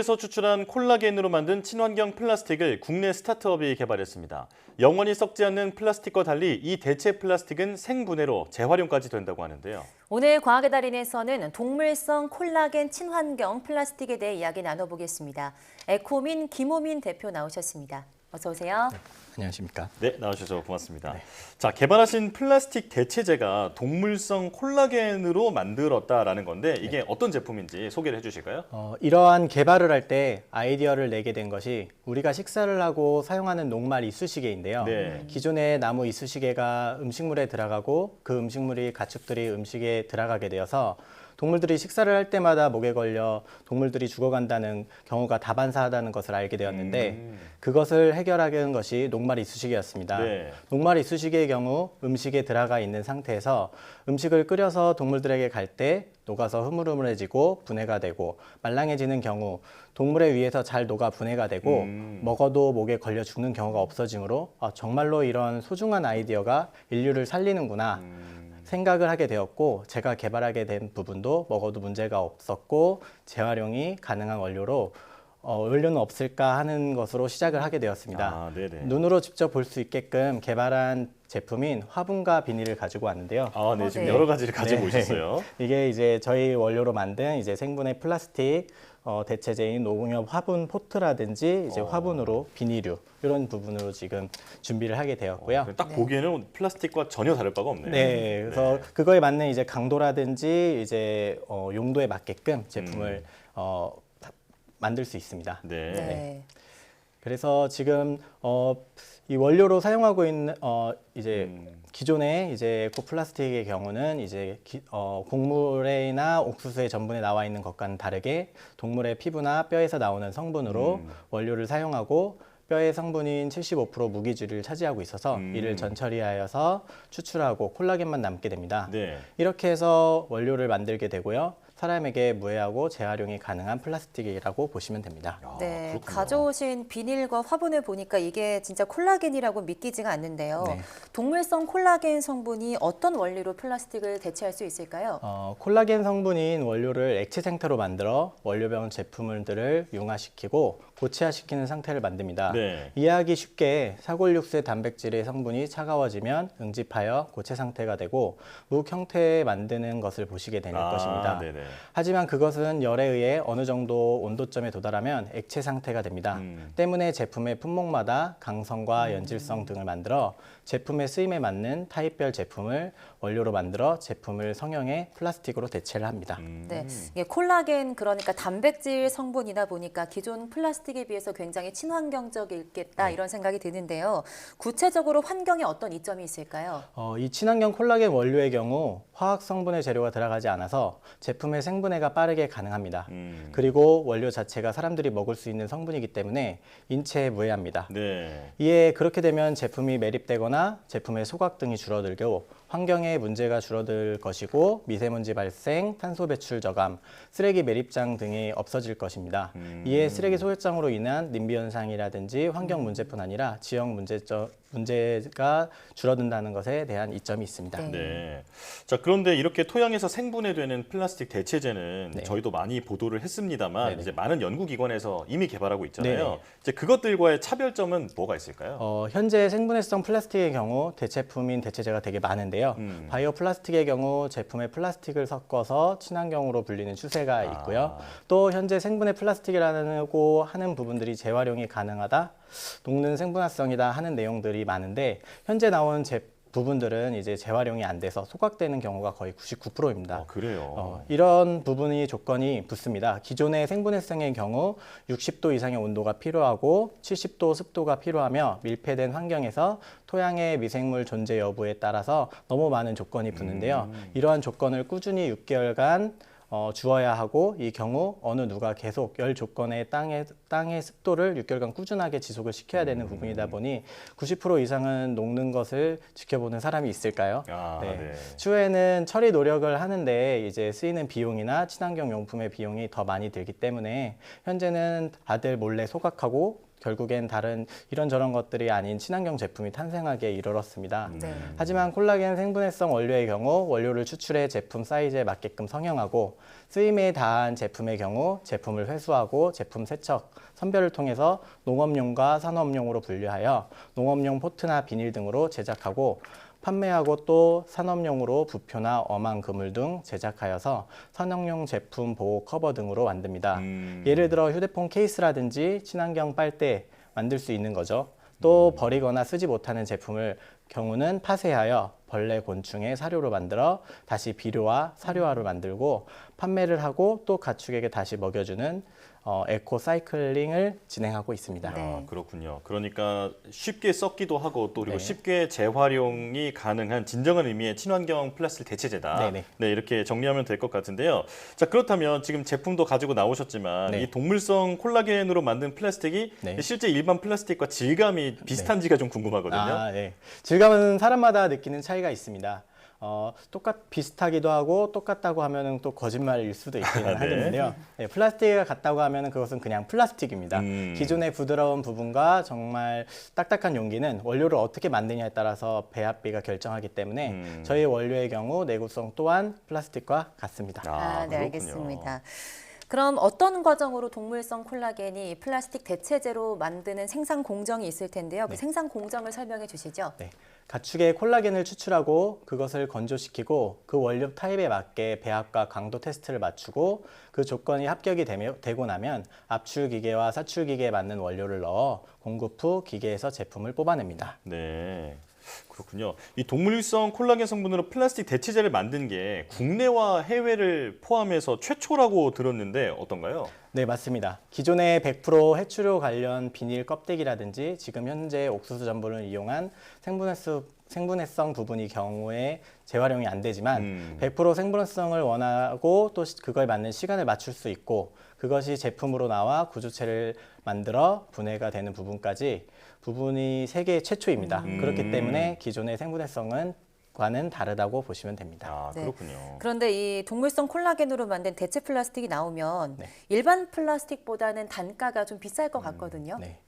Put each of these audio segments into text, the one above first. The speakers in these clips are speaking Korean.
동물에서 추출한 콜라겐으로 만든 친환경 플라스틱을 국내 스타트업이 개발했습니다. 영원히 썩지 않는 플라스틱과 달리 이 대체 플라스틱은 생분해로 재활용까지 된다고 하는데요. 오늘 과학의 달인에서는 동물성 콜라겐 친환경 플라스틱에 대해 이야기 나눠보겠습니다. 에코민 김호민 대표 나오셨습니다. 어서 오세요. 네, 안녕하십니까. 네, 나와주셔서 고맙습니다. 네. 자, 개발하신 플라스틱 대체제가 동물성 콜라겐으로 만들었다라는 건데 이게 어떤 제품인지 소개를 해주실까요? 이러한 개발을 할 때 아이디어를 내게 된 것이 우리가 식사를 하고 사용하는 녹말 이쑤시개인데요. 네. 기존의 나무 이쑤시개가 음식물에 들어가고 그 음식물이 가축들이 음식에 들어가게 되어서 동물들이 식사를 할 때마다 목에 걸려 동물들이 죽어간다는 경우가 다반사하다는 것을 알게 되었는데 그것을 해결하는 것이 녹말 이쑤시개였습니다. 네. 녹말 이쑤시개의 경우 음식에 들어가 있는 상태에서 음식을 끓여서 동물들에게 갈 때 녹아서 흐물흐물해지고 분해가 되고 말랑해지는 경우 동물의 위에서 잘 녹아 분해가 되고 먹어도 목에 걸려 죽는 경우가 없어지므로 정말로 이런 소중한 아이디어가 인류를 살리는구나 생각을 하게 되었고 제가 개발하게 된 부분도 먹어도 문제가 없었고 재활용이 가능한 원료로 원료는 없을까 하는 것으로 시작을 하게 되었습니다. 눈으로 직접 볼 수 있게끔 개발한 제품인 화분과 비닐을 가지고 왔는데요. 네, 지금 네. 여러 가지를 가지고 오셨어요. 이게 이제 저희 원료로 만든 이제 생분해 플라스틱 대체제인 농협 화분 포트라든지 이제 화분으로 비닐류 이런 부분으로 지금 준비를 하게 되었고요. 딱 보기에는 플라스틱과 전혀 다를 바가 없네요. 네, 그래서 그거에 맞는 이제 강도라든지 이제 용도에 맞게끔 제품을 만들 수 있습니다. 네. 네. 그래서 지금 이 원료로 사용하고 있는 이제 기존의 이제 에코 플라스틱의 경우는 이제 곡물이나 옥수수의 전분에 나와 있는 것과는 다르게 동물의 피부나 뼈에서 나오는 성분으로 원료를 사용하고 뼈의 성분인 75% 무기질을 차지하고 있어서 이를 전처리하여서 추출하고 콜라겐만 남게 됩니다. 네. 이렇게 해서 원료를 만들게 되고요. 사람에게 무해하고 재활용이 가능한 플라스틱이라고 보시면 됩니다. 네, 그렇군요. 가져오신 비닐과 화분을 보니까 이게 진짜 콜라겐이라고 믿기지가 않는데요. 네. 동물성 콜라겐 성분이 어떤 원리로 플라스틱을 대체할 수 있을까요? 콜라겐 성분인 원료를 액체 상태로 만들어 원료병 제품들을 융화시키고 고체화시키는 상태를 만듭니다. 네. 이해하기 쉽게 사골육수의 단백질의 성분이 차가워지면 응집하여 고체 상태가 되고 묵 형태에 만드는 것을 보시게 될 것입니다. 네네. 하지만 그것은 열에 의해 어느 정도 온도점에 도달하면 액체 상태가 됩니다. 때문에 제품의 품목마다 강성과 연질성 등을 만들어 제품의 쓰임에 맞는 타입별 제품을 원료로 만들어 제품을 성형해 플라스틱으로 대체를 합니다. 네, 이게 콜라겐 그러니까 단백질 성분이다 보니까 기존 플라스틱에 비해서 굉장히 친환경적이겠다 이런 생각이 드는데요. 구체적으로 환경에 어떤 이점이 있을까요? 이 친환경 콜라겐 원료의 경우 화학 성분의 재료가 들어가지 않아서 제품의 생분해가 빠르게 가능합니다. 그리고 원료 자체가 사람들이 먹을 수 있는 성분이기 때문에 인체에 무해합니다. 네. 이에 그렇게 되면 제품이 매립되거나 제품의 소각 등이 줄어들고 환경에 문제가 줄어들 것이고 미세먼지 발생, 탄소 배출 저감, 쓰레기 매립장 등이 없어질 것입니다. 이에 쓰레기 소각장으로 인한 님비 현상이라든지 환경 문제뿐 아니라 지역 문제가 줄어든다는 것에 대한 이점이 있습니다. 네. 자, 그런데 이렇게 토양에서 생분해되는 플라스틱 대체제는 저희도 많이 보도를 했습니다만 네네. 이제 많은 연구기관에서 이미 개발하고 있잖아요. 네네. 이제 그것들과의 차별점은 뭐가 있을까요? 현재 생분해성 플라스틱의 경우 대체품인 대체제가 되게 많은데요. 바이오 플라스틱의 경우 제품에 플라스틱을 섞어서 친환경으로 불리는 추세가 있고요. 또 현재 생분해 플라스틱이라고 하는 부분들이 재활용이 가능하다, 녹는 생분화성이다 하는 내용들이 많은데 현재 나온 부분들은 이제 재활용이 안 돼서 소각되는 경우가 거의 99%입니다. 그래요. 이런 부분이 조건이 붙습니다. 기존의 생분해성의 경우 60도 이상의 온도가 필요하고 70도 습도가 필요하며 밀폐된 환경에서 토양의 미생물 존재 여부에 따라서 너무 많은 조건이 붙는데요. 이러한 조건을 꾸준히 6개월간 주어야 하고 이 경우 어느 누가 계속 열 조건의 땅의 습도를 6개월간 꾸준하게 지속을 시켜야 되는 부분이다 보니 90% 이상은 녹는 것을 지켜보는 사람이 있을까요? 네. 추후에는 처리 노력을 하는데 이제 쓰이는 비용이나 친환경 용품의 비용이 더 많이 들기 때문에 현재는 다들 몰래 소각하고 결국엔 다른 이런저런 것들이 아닌 친환경 제품이 탄생하게 이르렀습니다. 네. 하지만 콜라겐 생분해성 원료의 경우 원료를 추출해 제품 사이즈에 맞게끔 성형하고 쓰임에 다한 제품의 경우 제품을 회수하고 제품 세척, 선별을 통해서 농업용과 산업용으로 분류하여 농업용 포트나 비닐 등으로 제작하고 판매하고 또 산업용으로 부표나 엄한 그물 등 제작하여서 산업용 제품 보호 커버 등으로 만듭니다. 예를 들어 휴대폰 케이스라든지 친환경 빨대 만들 수 있는 거죠. 또 버리거나 쓰지 못하는 제품을 경우는 파쇄하여 벌레, 곤충의 사료로 만들어 다시 비료와 사료화로 만들고 판매를 하고 또 가축에게 다시 먹여주는 에코 사이클링을 진행하고 있습니다. 네. 아, 그렇군요. 그러니까 쉽게 썩기도 하고 또 그리고 네. 쉽게 재활용이 가능한 진정한 의미의 친환경 플라스틱 대체제다. 네네. 네, 이렇게 정리하면 될 것 같은데요. 자, 그렇다면 지금 제품도 가지고 나오셨지만 네. 이 동물성 콜라겐으로 만든 플라스틱이 네. 실제 일반 플라스틱과 질감이 비슷한지가 좀 궁금하거든요. 아, 네. 질감은 사람마다 느끼는 차이가 있습니다. 비슷하기도 하고 똑같다고 하면은 또 거짓말일 수도 있기는 하겠는데요. 네, 플라스틱이 같다고 하면은 그것은 그냥 플라스틱입니다. 기존의 부드러운 부분과 정말 딱딱한 용기는 원료를 어떻게 만드냐에 따라서 배합비가 결정하기 때문에 저희 원료의 경우 내구성 또한 플라스틱과 같습니다. 네, 그렇군요. 알겠습니다. 그럼 어떤 과정으로 동물성 콜라겐이 플라스틱 대체제로 만드는 생산 공정이 있을 텐데요. 그 생산 공정을 설명해 주시죠. 네. 가축의 콜라겐을 추출하고 그것을 건조시키고 그 원료 타입에 맞게 배합과 강도 테스트를 맞추고 그 조건이 합격이 되고 나면 압출기계와 사출기계에 맞는 원료를 넣어 공급 후 기계에서 제품을 뽑아냅니다. 네. 그렇군요. 이 동물성 콜라겐 성분으로 플라스틱 대체제를 만든 게 국내와 해외를 포함해서 최초라고 들었는데 어떤가요? 네, 맞습니다. 기존의 100% 해추료 관련 비닐 껍데기라든지 지금 현재 옥수수 전분을 이용한 생분해성 부분이 경우에 재활용이 안 되지만 100% 생분해성을 원하고 또 그거에 맞는 시간을 맞출 수 있고 그것이 제품으로 나와 구조체를 만들어 분해가 되는 부분이 세계 최초입니다. 그렇기 때문에 기존의 생분해성은 과는 다르다고 보시면 됩니다. 아, 네. 그렇군요. 그런데 이 동물성 콜라겐으로 만든 대체 플라스틱이 나오면 네. 일반 플라스틱보다는 단가가 좀 비쌀 것 같거든요. 네.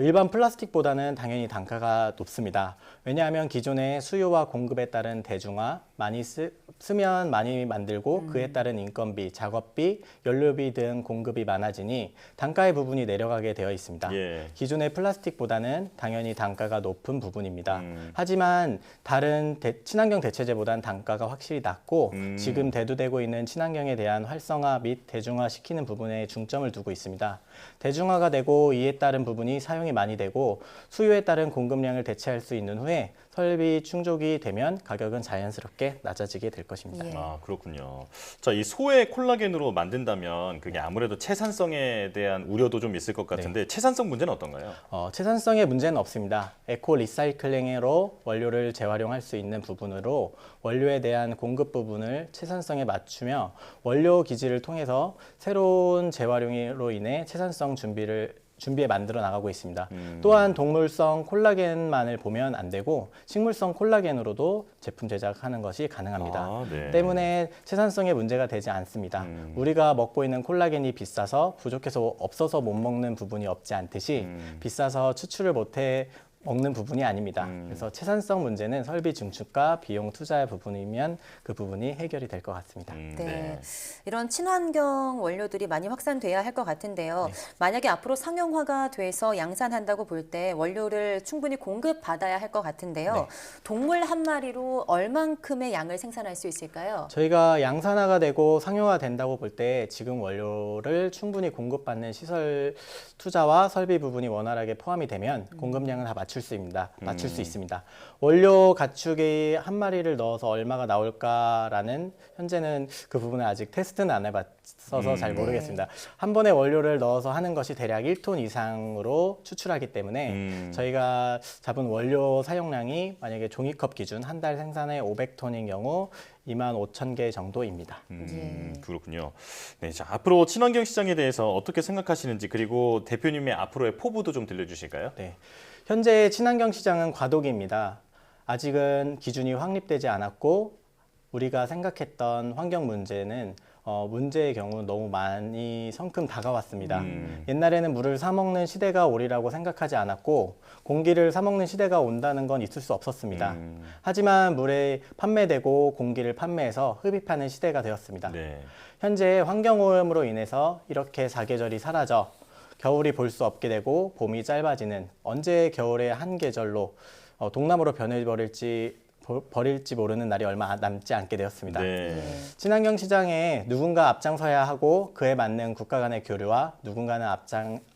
일반 플라스틱보다는 당연히 단가가 높습니다. 왜냐하면 기존의 수요와 공급에 따른 대중화, 많이 쓰면 많이 만들고 그에 따른 인건비, 작업비, 연료비 등 공급이 많아지니 단가의 부분이 내려가게 되어 있습니다. 예. 기존의 플라스틱보다는 당연히 단가가 높은 부분입니다. 하지만 다른 친환경 대체제보다는 단가가 확실히 낮고 지금 대두되고 있는 친환경에 대한 활성화 및 대중화시키는 부분에 중점을 두고 있습니다. 대중화가 되고 이에 따른 부분이 사용이 많이 되고 수요에 따른 공급량을 대체할 수 있는 후에 설비 충족이 되면 가격은 자연스럽게 낮아지게 될 것입니다. 예. 아, 그렇군요. 자, 이 소의 콜라겐으로 만든다면 그게 아무래도 채산성에 대한 우려도 좀 있을 것 같은데 채산성 문제는 어떤가요? 채산성의 문제는 없습니다. 에코 리사이클링으로 원료를 재활용할 수 있는 부분으로 원료에 대한 공급 부분을 채산성에 맞추며 원료 기지를 통해서 새로운 재활용으로 인해 채산성 준비에 만들어 나가고 있습니다. 또한 동물성 콜라겐만을 보면 안 되고 식물성 콜라겐으로도 제품 제작하는 것이 가능합니다. 아, 네. 때문에 채산성에 문제가 되지 않습니다. 우리가 먹고 있는 콜라겐이 비싸서 부족해서 없어서 못 먹는 부분이 없지 않듯이 비싸서 추출을 못해 먹는 부분이 아닙니다. 그래서 채산성 문제는 설비 증축과 비용 투자 부분이면 그 부분이 해결이 될 것 같습니다. 네. 이런 친환경 원료들이 많이 확산돼야 할 것 같은데요. 만약에 앞으로 상용화가 돼서 양산한다고 볼 때 원료를 충분히 공급받아야 할 것 같은데요. 동물 한 마리로 얼만큼의 양을 생산할 수 있을까요? 저희가 양산화가 되고 상용화 된다고 볼 때 지금 원료를 충분히 공급받는 시설 투자와 설비 부분이 원활하게 포함이 되면 공급량은 다 맞출 수 있습니다. 원료 가축이 한 마리를 넣어서 얼마가 나올까라는 현재는 그 부분을 아직 테스트는 안 해봤어서 잘 모르겠습니다. 한 번에 원료를 넣어서 하는 것이 대략 1톤 이상으로 추출하기 때문에 저희가 잡은 원료 사용량이 만약에 종이컵 기준 한 달 생산에 500톤인 경우 25,000개 정도입니다. 그렇군요. 네, 자, 앞으로 친환경 시장에 대해서 어떻게 생각하시는지 그리고 대표님의 앞으로의 포부도 좀 들려주실까요? 네. 현재 친환경 시장은 과도기입니다. 아직은 기준이 확립되지 않았고 우리가 생각했던 환경 문제는 문제의 경우 너무 많이 성큼 다가왔습니다. 옛날에는 물을 사 먹는 시대가 오리라고 생각하지 않았고 공기를 사 먹는 시대가 온다는 건 있을 수 없었습니다. 하지만 물에 판매되고 공기를 판매해서 흡입하는 시대가 되었습니다. 네. 현재 환경오염으로 인해서 이렇게 사계절이 사라져 겨울이 볼 수 없게 되고 봄이 짧아지는 언제 겨울의 한 계절로 동남으로 버릴지 모르는 날이 얼마 남지 않게 되었습니다. 네. 친환경 시장에 누군가 앞장서야 하고 그에 맞는 국가 간의 교류와 누군가는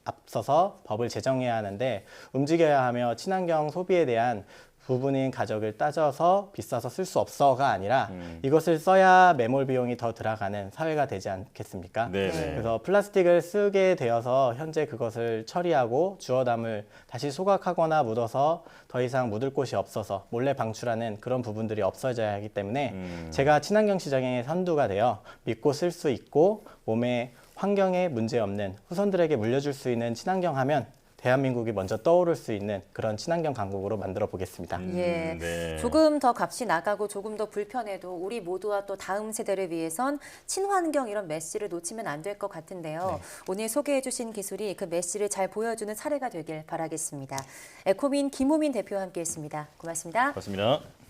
앞서서 법을 제정해야 하는데 움직여야 하며 친환경 소비에 대한 부분인 가격을 따져서 비싸서 쓸 수 없어가 아니라 이것을 써야 매몰 비용이 더 들어가는 사회가 되지 않겠습니까? 네. 그래서 플라스틱을 쓰게 되어서 현재 그것을 처리하고 주워담을 다시 소각하거나 묻어서 더 이상 묻을 곳이 없어서 몰래 방출하는 그런 부분들이 없어져야 하기 때문에 제가 친환경 시장의 선두가 되어 믿고 쓸 수 있고 몸에 환경에 문제 없는 후손들에게 물려줄 수 있는 친환경 하면 대한민국이 먼저 떠오를 수 있는 그런 친환경 강국으로 만들어 보겠습니다. 예, 네. 조금 더 값이 나가고 조금 더 불편해도 우리 모두와 또 다음 세대를 위해선 친환경 이런 메시를 놓치면 안 될 것 같은데요. 오늘 소개해 주신 기술이 그 메시를 잘 보여주는 사례가 되길 바라겠습니다. 에코민 김호민 대표와 함께했습니다. 고맙습니다. 고맙습니다.